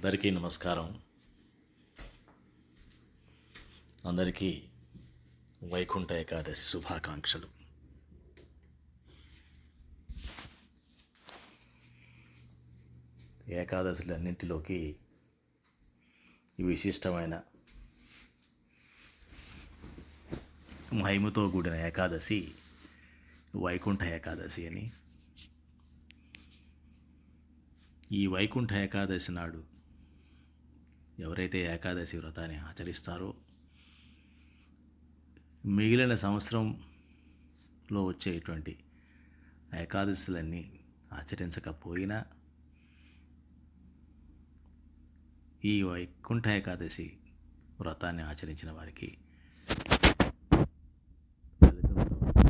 అందరికీ నమస్కారం. అందరికీ వైకుంఠ ఏకాదశి శుభాకాంక్షలు. ఏకాదశులన్నింటిలోకి ఈ విశిష్టమైన మహిమతో కూడిన ఏకాదశి వైకుంఠ ఏకాదశి అని. ఈ వైకుంఠ ఏకాదశి నాడు ఎవరైతే ఏకాదశి వ్రతాన్ని ఆచరిస్తారో మిగిలిన సంవత్సరంలో వచ్చేటువంటి ఏకాదశులన్నీ ఆచరించకపోయినా ఈ వైకుంఠ ఏకాదశి వ్రతాన్ని ఆచరించిన వారికి ఫలితంతో అని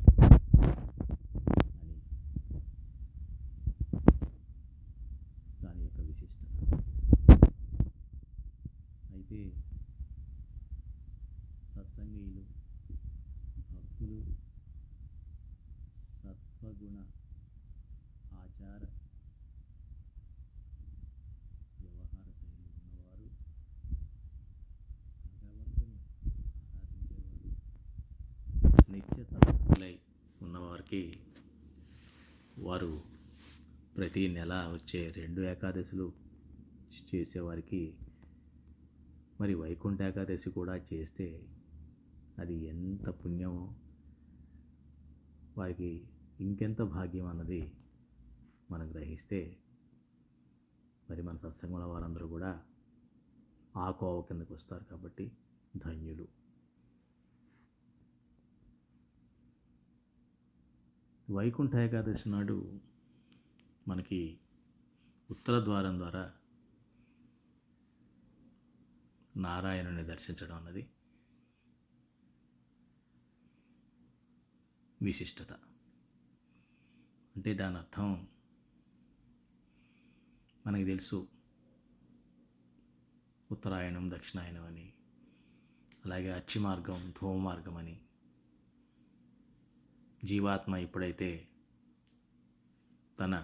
దాని యొక్క విశిష్టత. అయితే సత్సంగీయులు, భక్తులు, సత్వగుణ ఆచార వ్యవహార శైలి ఉన్నవారు, భగవంతుని ఆరాధించేవారు, నిత్య సత్తులై ఉన్నవారికి వారు ప్రతి నెల వచ్చే 2 ఏకాదశులు చేసేవారికి మరి వైకుంఠ ఏకాదశి కూడా చేస్తే అది ఎంత పుణ్యమో, వారికి ఇంకెంత భాగ్యం అన్నది మనం గ్రహిస్తే మరి మన సత్సంగంలో వారందరూ కూడా ఆ కోవ కిందకు వస్తారు. కాబట్టి ధన్యులు. వైకుంఠ ఏకాదశి నాడు మనకి ఉత్తర ద్వారం ద్వారా నారాయణుని దర్శించడం అన్నది విశిష్టత. అంటే దాని అర్థం మనకి తెలుసు, ఉత్తరాయణం, దక్షిణాయనం అని, అలాగే అర్చి మార్గం, ధూమ మార్గం అని. జీవాత్మ ఎప్పుడైతే తన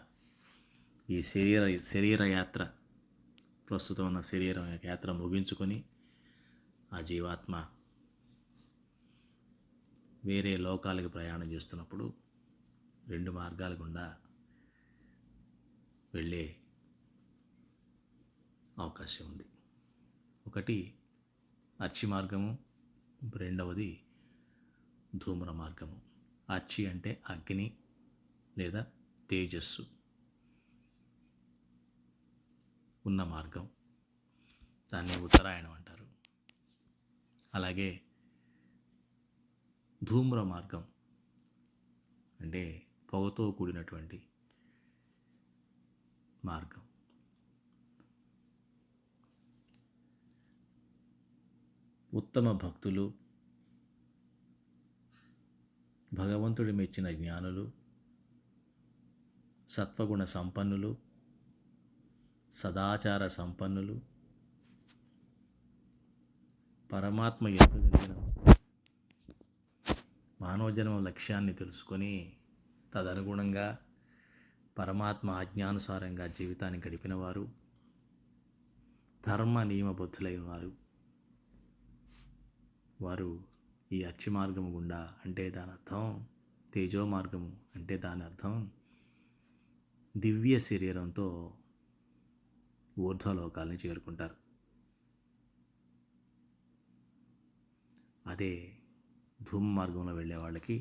ఈ శరీర యాత్ర, ప్రస్తుతం ఉన్న శరీరం యాత్ర ముగించుకొని ఆ జీవాత్మ వేరే లోకాలకు ప్రయాణం చేస్తున్నప్పుడు 2 మార్గాల గుండా వెళ్ళే అవకాశం ఉంది. ఒకటి అర్చి మార్గము, రెండవది ధూమ్ర మార్గము. అర్చి అంటే అగ్ని లేదా తేజస్సు ఉన్న మార్గం, దాన్ని ఉత్తరాయణం అంటారు. అలాగే ధూమ్ర మార్గం అంటే పొగతో కూడినటువంటి మార్గం. ఉత్తమ భక్తులు, భగవంతుడి మెచ్చిన జ్ఞానులు, సత్వగుణ సంపన్నులు, సదాచార సంపన్నులు, పరమాత్మ ఎదుగలిగిన మానవజన్మ లక్ష్యాన్ని తెలుసుకొని తదనుగుణంగా పరమాత్మ ఆజ్ఞానుసారంగా జీవితాన్ని గడిపిన వారు, ధర్మ నియమబద్ధులైన వారు ఈ అర్చి మార్గము గుండా, అంటే దాని అర్థం తేజో మార్గము, అంటే దాని అర్థం దివ్య శరీరంతో ఊర్ధ్వలోకాలని చేరుకుంటారు. అదే ధూమ మార్గంలో వెళ్ళే వాళ్ళకి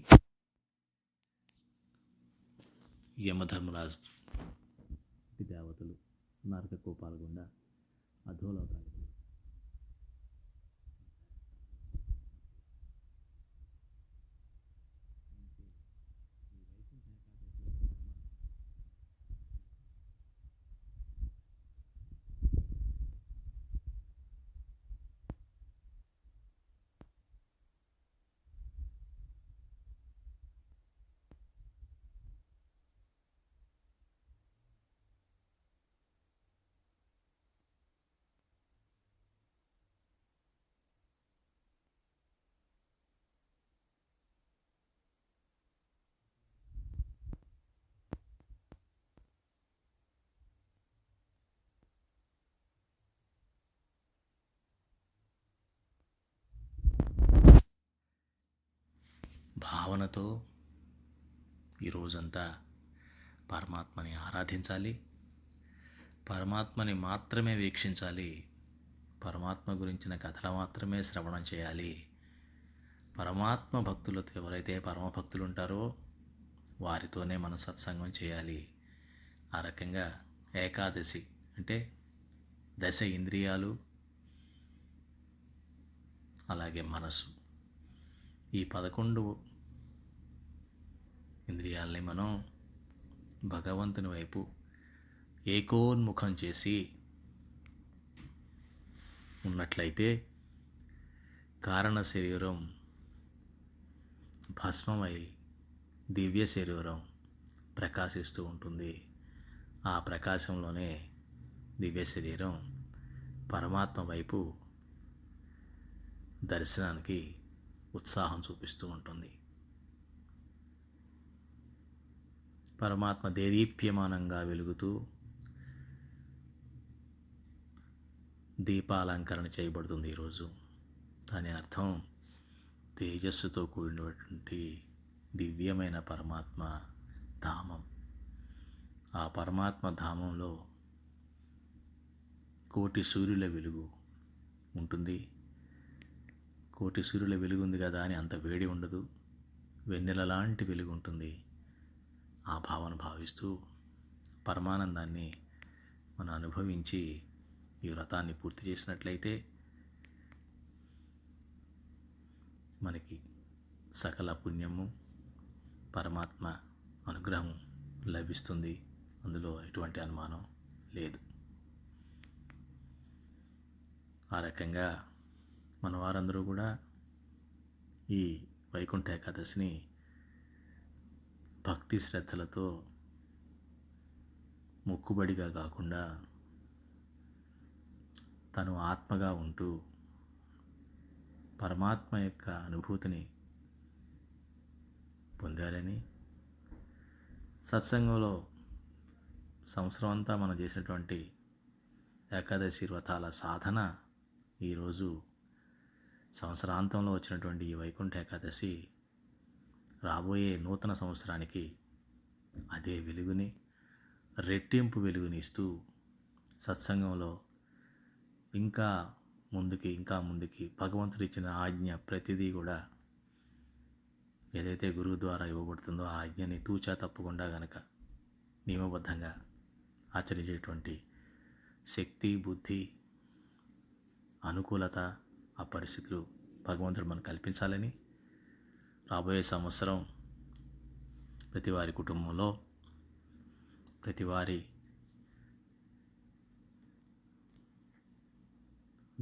యమధర్మరాజు దేవతలు నరక కోపాల గుండా అధోలోకాలు. భావనతో ఈ రోజంతా పరమాత్మని ఆరాధించాలి, పరమాత్మని మాత్రమే వీక్షించాలి, పరమాత్మ గురించిన కథలు మాత్రమే శ్రవణం చేయాలి. పరమాత్మ భక్తులతో ఎవరైతే పరమ భక్తులు ఉంటారో వారితోనే మనం సత్సంగం చేయాలి. ఆ రకంగా ఏకాదశి అంటే దశ ఇంద్రియాలు, అలాగే మనసు, ఈ 11 ఇంద్రియాలని మనం భగవంతుని వైపు ఏకోన్ముఖం చేసి ఉన్నట్లయితే కారణ శరీరం భస్మమై దివ్య శరీరం ప్రకాశిస్తూ ఉంటుంది. ఆ ప్రకాశంలోనే దివ్య శరీరం పరమాత్మ వైపు దర్శనానికి ఉత్సాహం చూపిస్తూ ఉంటుంది. పరమాత్మ దేదీప్యమానంగా వెలుగుతూ దీపాలంకరణ చేయబడుతుంది ఈరోజు. దాని అర్థం తేజస్సుతో కూడినటువంటి దివ్యమైన పరమాత్మ ధామం. ఆ పరమాత్మ ధామంలో కోటి సూర్యుల వెలుగు ఉంటుంది. కోటి సూర్యుల వెలుగు ఉంది కదా అని అంత వేడి ఉండదు, వెన్నెల లాంటి వెలుగు ఉంటుంది. ఆ భావన భావిస్తూ పరమానందాన్ని మనం అనుభవించి ఈ వ్రతాన్ని పూర్తి చేసినట్లయితే మనకి సకల పుణ్యము, పరమాత్మ అనుగ్రహం లభిస్తుంది. అందులో ఎటువంటి అనుమానం లేదు. ఆ రకంగా మన వారందరూ కూడా ఈ వైకుంఠ ఏకాదశిని భక్తి శ్రద్ధలతో మొక్కుబడిగా కాకుండా తను ఆత్మగా ఉంటూ పరమాత్మ యొక్క అనుభూతిని పొందాలని, సత్సంగంలో సంవత్సరం అంతా మనం చేసినటువంటి ఏకాదశి వ్రతాల సాధన ఈరోజు సంవత్సరాంతంలో వచ్చినటువంటి ఈ వైకుంఠ ఏకాదశి రాబోయే నూతన సంవత్సరానికి అదే వెలుగుని, రెట్టింపు వెలుగుని ఇస్తూ సత్సంగంలో ఇంకా ముందుకి భగవంతుడు ఇచ్చిన ఆజ్ఞ ప్రతిదీ కూడా ఏదైతే గురువు ద్వారా ఇవ్వబడుతుందో ఆ ఆజ్ఞని తూచా తప్పకుండా గనక నియమబద్ధంగా ఆచరించేటువంటి శక్తి, బుద్ధి, అనుకూలత, ఆ పరిస్థితులు భగవంతుడు మనకు కల్పించాలని, రాబోయే సంవత్సరం ప్రతి వారి కుటుంబంలో, ప్రతి వారి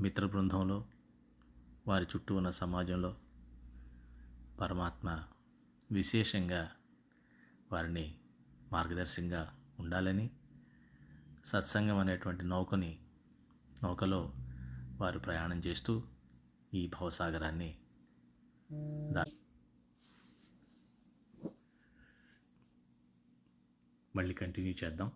మిత్ర బృందంలో, వారి చుట్టూ ఉన్న సమాజంలో పరమాత్మ విశేషంగా వారిని మార్గదర్శకంగా ఉండాలని, సత్సంగం అనేటువంటి నౌకలో వారు ప్రయాణం చేస్తూ ఈ భవసాగరాన్ని మళ్ళీ కంటిన్యూ చేద్దాం.